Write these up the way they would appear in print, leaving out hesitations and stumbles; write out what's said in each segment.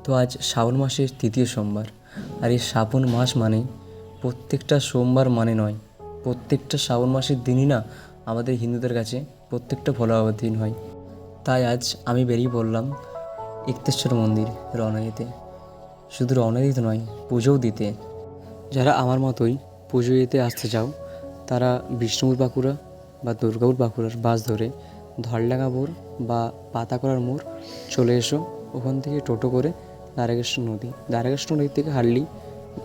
তো আজ শ্রাবণ মাসের তৃতীয় সোমবার। আর এই শ্রাবণ মাস মানে প্রত্যেকটা সোমবার মানে নয়, প্রত্যেকটা শ্রাবণ মাসের দিনই না আমাদের হিন্দুদের কাছে প্রত্যেকটা ভোলা বাবার দিন হয়। তাই আজ আমি বেরিয়ে পড়লাম একতেশ্বর মন্দির রওনা দিতে। শুধু রওনা দিতে নয়, পুজোও দিতে। যারা আমার মতোই পুজো দিতে আসতে চাও তারা বিষ্ণুপুর বাঁকুড়া বা দুর্গাপুর বাঁকুড়ার বাস ধরে ধলডাঙ্গা মোড় বা পাতাকড়ার মোড় চলে এসো। ওখান থেকে টোটো করে দ্বারকেশ্বর নদী থেকে হার্ডলি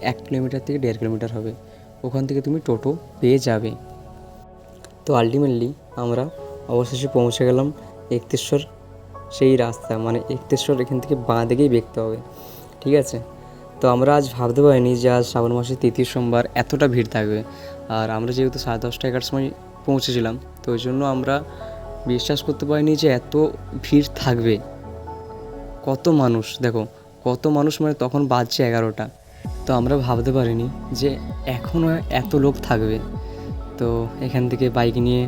1 কিলোমিটার থেকে 1.5 কিলোমিটার হবে। ওখান থেকে তুমি টোটো পেয়ে যাবে। তো আলটিমেটলি আমরা অবশেষে পৌঁছে গেলাম একতেশ্বর। সেই রাস্তা মানে একতেশ্বর এখান থেকে বাঁ দিকেই দেখতে হবে, ঠিক আছে? তো আমরা আজ ভাবতে পারিনি যে আজ শ্রাবণ মাসের তৃতীয় সোমবার এতটা ভিড় থাকবে। আর আমরা যেহেতু 10:30-11টার সময় পৌঁছেছিলাম, তো ওই জন্য আমরা বিশ্বাস করতে পারিনি যে এত ভিড় থাকবে। কত মানুষ দেখো, কত মানুষ, মানে তখন বাজছে 11টা। তো আমরা ভাবতে পারিনি যে এখনও এত লোক থাকবে। তো এখান থেকে বাইক নিয়ে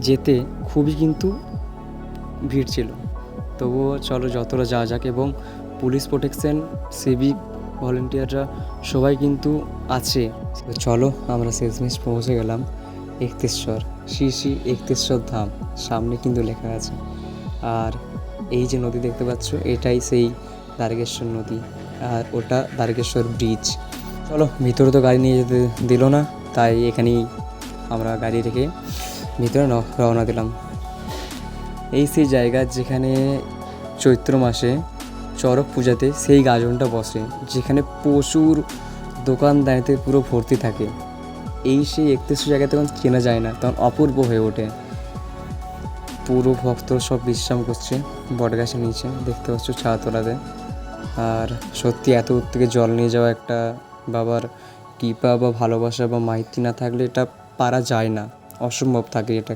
যেতে খুবই কিন্তু ভিড় ছিল, তবুও চলো যতটা যাওয়া যাক। এবং পুলিশ প্রোটেকশন, সিভিক ভলেন্টিয়াররা সবাই কিন্তু আছে। তো চলো আমরা শেষমেশ পৌঁছে গেলাম একতেশ্বর, শ্রী শ্রী একতেশ্বর ধাম। সামনে কিন্তু লেখা আছে। আর এই যে নদী দেখতে পাচ্ছ, এটাই সেই দ্বারকেশ্বর নদী, আর ওটা দ্বারকেশ্বর ব্রিজ। চলো, ভিতরে তো গাড়ি নিয়ে যেতে দিল না, তাই এখানেই আমরা গাড়ি রেখে ভিতরে রওনা দিলাম। এই সেই জায়গা যেখানে চৈত্র মাসে চড়ক পূজাতে সেই গাজনটা বসে, যেখানে প্রচুর দোকানদারিতে পুরো ভর্তি থাকে। এই সেই একতেশ্বর জায়গা তখন চেনা যায় না, তখন অপূর্ব হয়ে ওঠে। পুরো ভক্তরা সব বিশ্রাম করছে বটগাছের নিচে, দেখতে পাচ্ছ ছায়া তোলাতে। আর সত্যি এত দূর থেকে জল নিয়ে যাওয়া একটা বাবার কৃপা বা ভালোবাসা বা মাইতি না থাকলে এটা পারা যায় না, অসম্ভব থাকে। এটা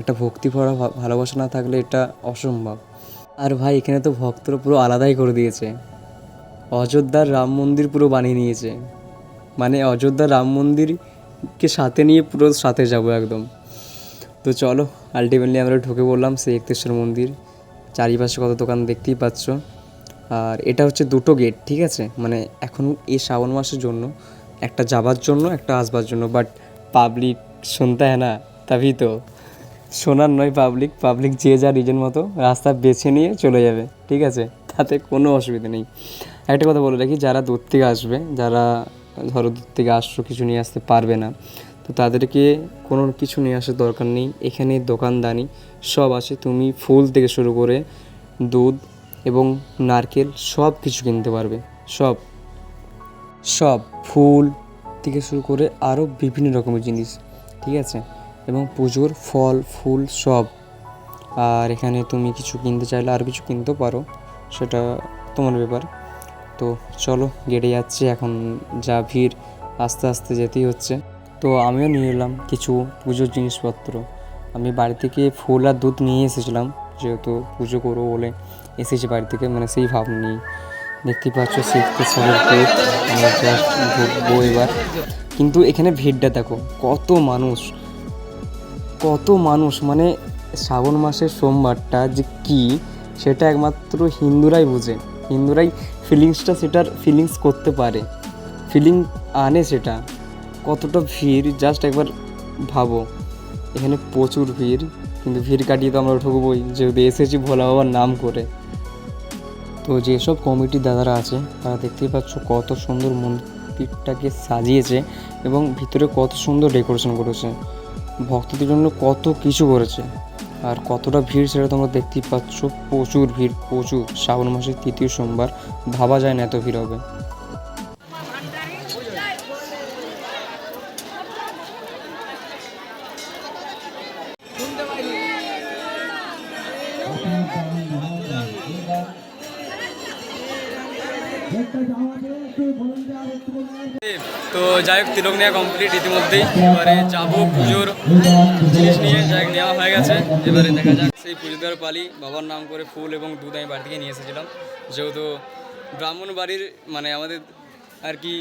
একটা ভক্তি ভরা ভালোবাসা না থাকলে এটা অসম্ভব। আর ভাই, এখানে তো ভক্তরা পুরো আলাদাই করে দিয়েছে। অযোধ্যার রাম মন্দির পুরো বানিয়ে নিয়েছে, মানে অযোধ্যার রাম মন্দিরকে সাথে নিয়ে পুরো সাথে যাবো একদম। তো চলো, আলটিমেটলি আমরা ঢুকে পড়লাম সেই একতেশ্বর মন্দির। চারিপাশে কত দোকান দেখতেই পাচ্ছ। আর এটা হচ্ছে 2টো গেট, ঠিক আছে? মানে এখন এই শ্রাবণ মাসের জন্য একটা যাবার জন্য, একটা আসবার জন্য। বাট পাবলিক শুনতে হয় না, তবেই তো শোনার নয়। পাবলিক যে যা রিজন মতো রাস্তা বেছে নিয়ে চলে যাবে, ঠিক আছে? তাতে কোনো অসুবিধা নেই। একটা কথা বলে রাখি, যারা দূর থেকে আসবে, যারা ধরো দূর থেকে আসছো, কিছু নিয়ে আসতে পারবে না, তো তাদেরকে কোনো কিছু নিয়ে আসার দরকার নেই। এখানে দোকানদানি সব আছে, তুমি ফুল থেকে শুরু করে দুধ এবং নারকেল সব কিছু কিনতে পারবে। সব ফুল থেকে শুরু করে আরও বিভিন্ন রকমের জিনিস, ঠিক আছে? এবং পুজোর ফল ফুল সব। আর এখানে তুমি কিছু কিনতে চাইলে আর কিছু কিনতেও পারো, সেটা তোমার ব্যাপার। তো চলো, গেটে যাচ্ছি এখন। যা ভিড়, আস্তে আস্তে যেতেই হচ্ছে। তো আমিও নিয়ে এলাম কিছু পুজোর জিনিসপত্র। আমি বাড়ি থেকে ফুল আর দুধ নিয়ে এসেছিলাম, যেহেতু পুজো করবো বলে এসেছি বাড়ি থেকে, মানে সেই ভাব নিই। দেখতেই পাচ্ছ সিদ্ধেশ্বরের গেট, আমরা জাস্ট ঢুকবো এবার। কিন্তু এখানে ভিড়টা দেখো, কত মানুষ, মানে শ্রাবণ মাসের সোমবারটা যে কী, সেটা একমাত্র হিন্দুরাই বোঝে। হিন্দুরাই সেটার ফিলিংস করতে পারে, ফিলিং আনে সেটা। কতটা ভিড় জাস্ট একবার ভাবো। এখানে প্রচুর ভিড়, কিন্তু ভিড় কাটিয়ে তো আমরা ঢুকবোই, যেহেতু এসেছি ভোলা বাবার নাম করে। তো যেসব কমিটির দাদারা আছে, তারা দেখতেই পাচ্ছ কত সুন্দর মন্দিরটাকে সাজিয়েছে এবং ভিতরে কত সুন্দর ডেকোরেশন করেছে, ভক্তদের জন্য কত কিছু করেছে। আর কতটা ভিড় সেটা তোমরা দেখতেই পাচ্ছ, প্রচুর ভিড়, প্রচুর। শ্রাবণ মাসের তৃতীয় সোমবার, ভাবা যায় না এত ভিড় হবে। তো যাই হোক, তিলক নেওয়া কমপ্লিট ইতিমধ্যেই। এবারে যাবো পুজোর জিনিস নিয়ে, যাই নেওয়া হয়ে গেছে। এবারে দেখা যাক সেই পুজো দেওয়ার পালি। বাবার নাম করে ফুল এবং দুধ আমি বাড়ি থেকে নিয়ে এসেছিলাম, যেহেতু ব্রাহ্মণ বাড়ির মানে আমাদের আর কি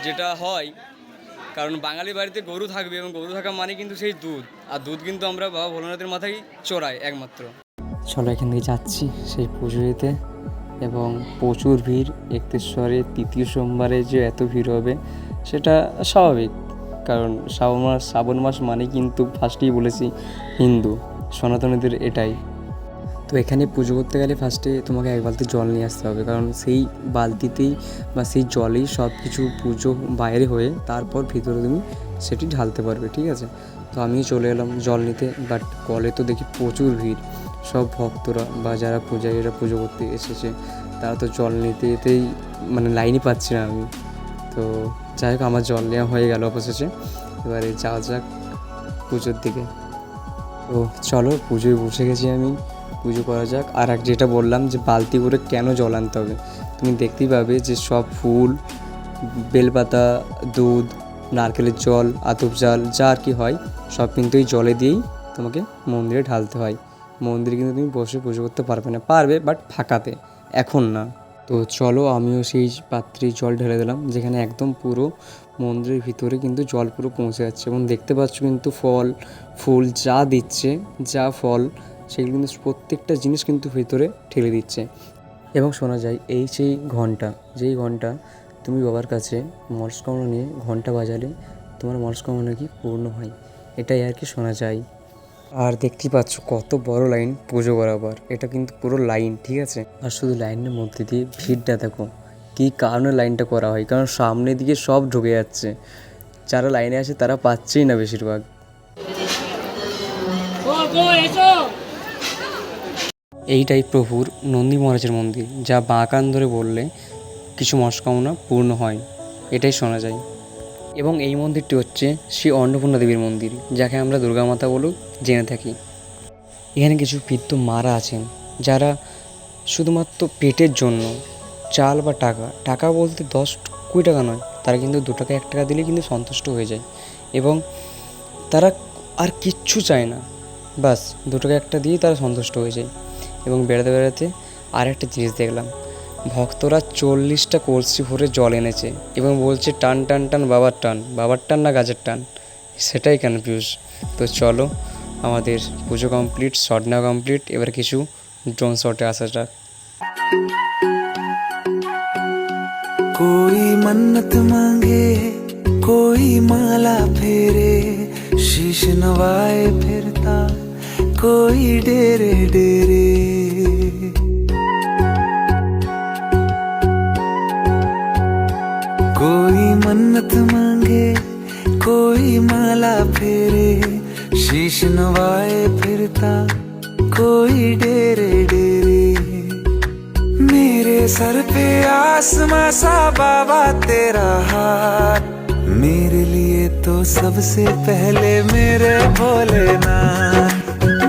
যেটা হয়, কারণ বাঙালি বাড়িতে গরু থাকবে এবং গরু থাকা মানে কিন্তু সেই দুধ, আর দুধ কিন্তু আমরা বাবা ভোলানাথের মাথায় চড়াই একমাত্র। চলো, এখান থেকে যাচ্ছি সেই পুজো দিতে। এবং প্রচুর ভিড়। 31 তৃতীয় সোমবারে যে এত ভিড় হবে সেটা স্বাভাবিক, কারণ শ্রাবণ মাস মানে কিন্তু ফার্স্টেই বলেছি হিন্দু সনাতনীদের এটাই। তো এখানে পুজো করতে গেলে ফার্স্টে তোমাকে এক বালতি জল নিয়ে আসতে হবে, কারণ সেই বালতিতেই বা সেই জলেই সব কিছু পুজো বাইরে হয়ে তারপর ভিতরে তুমি সেটি ঢালতে পারবে, ঠিক আছে। তো আমিও চলে এলাম জল নিতে, বাট কলে তো দেখি প্রচুর ভিড়। সব ভক্তরা বা যারা পূজারীরা পুজো করতে এসেছে তারা তো জল নিতে এতেই মানে লাইনই পাচ্ছি না আমি। তো যাই হোক, আমার জল নেওয়া হয়ে গেল অবশেষে। এবারে যাওয়া যাক পুজোর দিকে। তো চলো, পুজোয় বসে গেছি আমি, পুজো করা যাক। আর এক যেটা বললাম যে বালতি করে কেন জল আনতে হবে, তুমি দেখতেই পাবে যে সব ফুল, বেলপাতা, দুধ, নারকেলের জল, আতপ জাল যা আর কি হয় সব কিন্তু এই জলে দিয়েই তোমাকে মন্দিরে ঢালতে হয়। মন্দিরে কিন্তু তুমি বসে পুজো করতে পারবে না, পারবে বাট ফাঁকাতে, এখন না। তো চলো, আমিও সেই পাত্রে জল ঢেলে দিলাম, যেখানে একদম পুরো মন্দিরের ভিতরে কিন্তু জল পুরো পৌঁছে যাচ্ছে। এবং দেখতে পাচ্ছ কিন্তু ফল ফুল যা দিচ্ছে, যা ফল সেগুলো কিন্তু প্রত্যেকটা জিনিস কিন্তু ভিতরে ঠেলে দিচ্ছে। এবং শোনা যায় এই সেই ঘন্টা, যেই ঘন্টা তুমি বাবার কাছে মনস্কামনা নিয়ে ঘন্টা বাজালে তোমার মনস্কামনা নাকি পূর্ণ হয়, এটাই আর কি শোনা যায়। আর দেখতেই পাচ্ছ কত বড় লাইন পুজো করাবার, এটা কিন্তু পুরো লাইন, ঠিক আছে। আর শুধু লাইনের মধ্যে দিয়ে ভিড়টা দেখো, কী কারণে লাইনটা করা হয়, কারণ সামনের দিকে সব ঢুকে যাচ্ছে, যারা লাইনে আছে তারা পাচ্ছেই না বেশিরভাগ। এইটাই প্রভুর নন্দী মহারাজের মন্দির, যা বাঁ কান ধরে বললে কিছু মনস্কামনা পূর্ণ হয়, এটাই শোনা যায়। এবং এই মন্দিরটি হচ্ছে শ্রী অন্নপূর্ণা দেবীর মন্দির, যাকে আমরা দুর্গা মাতা বলেও জেনে থাকি। এখানে কিছু বৃদ্ধ মারা আছেন, যারা শুধুমাত্র পেটের জন্য চাল বা টাকা বলতে 10-20 টাকা নয়, তারা কিন্তু 2 টাকা 1 টাকা দিলে কিন্তু সন্তুষ্ট হয়ে যায়। এবং তারা আর কিচ্ছু চায় না, বাস 2 টাকা 1 টাকা দিয়েই তারা সন্তুষ্ট হয়ে যায়। এবং বেড়াতে বেড়াতে আর একটা জিনিস দেখলাম, ভক্তরা 40টা কলসি ভরে জল এনেছে এবং বলছে টান টান টান বাবার টান না গাছের টান, সেটাই কনফিউজ। তো চলো, আমাদের পুজো কমপ্লিট, শট নেওয়া কমপ্লিট, এবার কিছু ড্রোন শটে আসা যাক। कोई मन्नत मांगे कोई माला फेरे शीश नवाए फिरता कोई डेरे डेरे कोई मन्नत मांगे कोई माला फेरे शीश नवाए फिरता कोई डेरे डेरे मेरे सर पे आसमां सा बाबा तेरा हाथ, मेरे लिए तो सबसे पहले मेरे भोलेनाथ।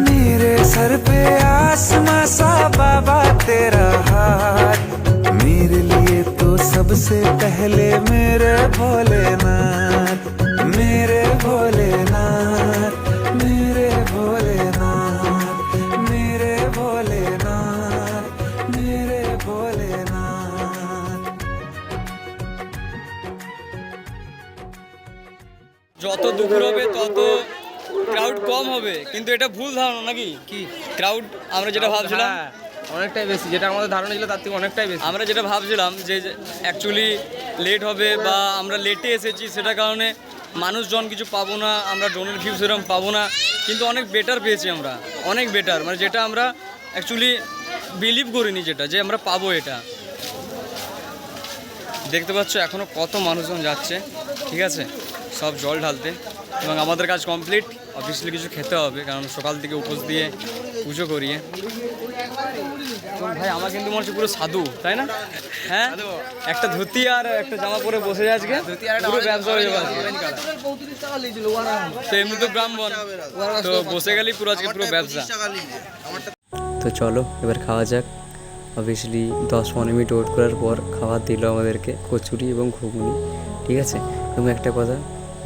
मेरे सर पे आसमां सा बाबा तेरा हाथ, मेरे लिए तो सबसे पहले मेरे भोलेनाथ, मेरे भोलेनाथ, मेरे भोलेनाथ, मेरे भोलेनाथ, मेरे भोलेनाथ। যত দুপুর হবে তত ক্রাউড কম হবে, কিন্তু এটা ভুল ধারণা নাকি? কি ক্রাউড আমরা যেটা ভাবছিলাম অনেকটাই বেশি, যেটা আমাদের ধারণা ছিল তার থেকে অনেকটাই বেশি। আমরা যেটা ভাবছিলাম যে অ্যাকচুয়ালি লেট হবে বা আমরা লেটে এসেছি, সেটার কারণে মানুষজন কিছু পাবো না, আমরা ড্রোনের ভিউ সেরকম পাবো না, কিন্তু অনেক বেটার পেয়েছি আমরা, অনেক বেটার, মানে যেটা আমরা অ্যাকচুয়ালি বিলিভ করিনি, যেটা যে আমরা পাবো। এটা দেখতে পাচ্ছ এখনও কত মানুষজন যাচ্ছে, ঠিক আছে, সব জল ঢালতে। এবং আমাদের কাজ কমপ্লিট, অবভিয়াসলি কিছু খেতে হবে, কারণ সকাল থেকে উপোস দিয়ে পুজো করিয়ে। ভাই আমার কিন্তু মনে হচ্ছে পুরো সাধু, তাই না? হ্যাঁ, একটা ধুতি আর একটা জামা পরে বসে যায় আজকে, পুরো ব্যবসা হয়ে যাবে আজকে। তো এমনি তো ব্রাহ্মণ, তো বসে গেলেই পুরো আজকে পুরো ব্যবসা। তো চলো এবার খাওয়া যাক। অবভিয়াসলি 10-15 মিনিট ওয়েট করার পর খাবার দিল আমাদেরকে কচুরি এবং ঘুগনি, ঠিক আছে। এবং একটা কথা,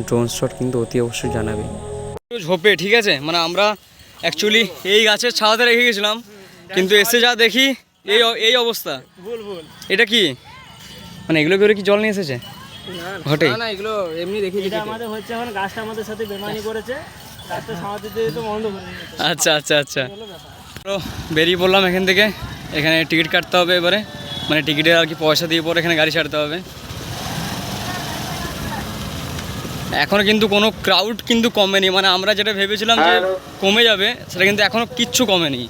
ড্রোন শট কিন্তু অতি অবশ্যই জানাবে। ঝোপে, ঠিক আছে, মানে আমরা অ্যাকচুয়ালি এই গাছের ছাওয়াতে রেখে গেছিলাম, কিন্তু এসে যা দেখি এই অবস্থা। এটা কি মানে এগুলো করে কি জল নিয়ে এসেছে ঘটে? না এগুলো এমনি রেখে এটা আমাদের হচ্ছে এখন গাছটা আমাদের সাথে বেমানি করেছে, গাছটা সামাতে দিয়ে তো বন্ধ করে দিয়েছে। আচ্ছা আচ্ছা আচ্ছা, তো বেরিয়ে পড়লাম এখান থেকে। এখানে টিকিট কাটতে হবে এবারে। মানে টিকিটের আর কি পয়সা দিয়ে পরে এখানে গাড়ি ছাড়তে হবে। এখনও কিন্তু কোনো ক্রাউড কিন্তু কমেনি, মানে আমরা যেটা ভেবেছিলাম যে কমে যাবে সেটা কিন্তু এখনও কিচ্ছু কমেনি।